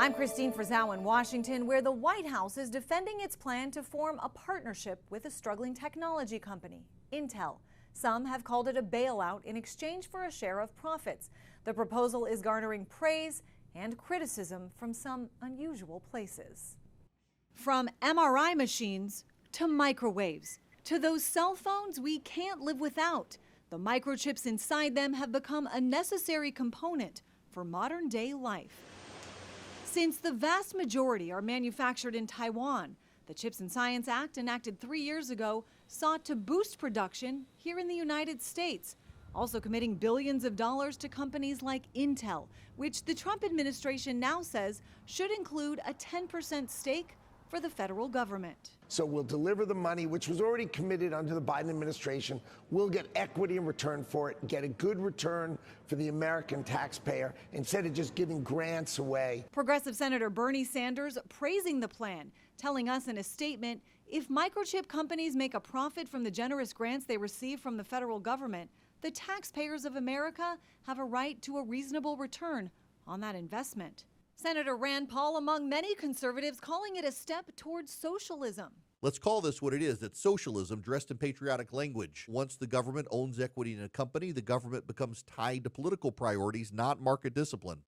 I'm Christine Frizzau in Washington, where the White House is defending its plan to form a partnership with a struggling technology company, Intel. Some have called it a bailout in exchange for a share of profits. The proposal is garnering praise and criticism from some unusual places. From MRI machines to microwaves to those cell phones we can't live without, the microchips inside them have become a necessary component for modern-day life. Since the vast majority are manufactured in Taiwan, the Chips and Science Act, enacted 3 years ago, sought to boost production here in the United States, also committing billions of dollars to companies like Intel, which the Trump administration now says should include a 10% stake for the federal government. So we'll deliver the money, which was already committed under the Biden administration. We'll get equity in return for it, get a good return for the American taxpayer instead of just giving grants away. Progressive Senator Bernie Sanders praising the plan, telling us in a statement, if microchip companies make a profit from the generous grants they receive from the federal government, the taxpayers of America have a right to a reasonable return on that investment. Senator Rand Paul, among many conservatives, calling it a step towards socialism. Let's call this what it is. It's socialism dressed in patriotic language. Once the government owns equity in a company, the government becomes tied to political priorities, not market discipline.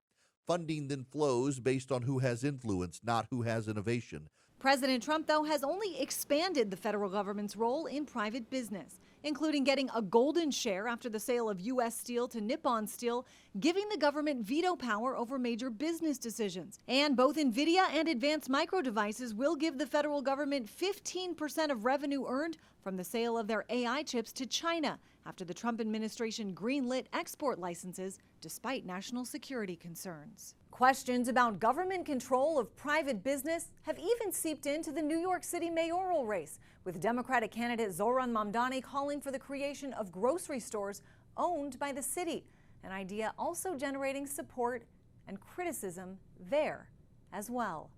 Funding then flows based on who has influence, not who has innovation. President Trump, though, has only expanded the federal government's role in private business, including getting a golden share after the sale of U.S. Steel to Nippon Steel, giving the government veto power over major business decisions. And both NVIDIA and Advanced Micro Devices will give the federal government 15% of revenue earned from the sale of their AI chips to China after the Trump administration greenlit export licenses despite national security concerns. Questions about government control of private business have even seeped into the New York City mayoral race, with Democratic candidate Zohran Mamdani calling for the creation of grocery stores owned by the city, an idea also generating support and criticism there as well.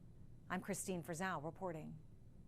I'm Christine Frizzau reporting.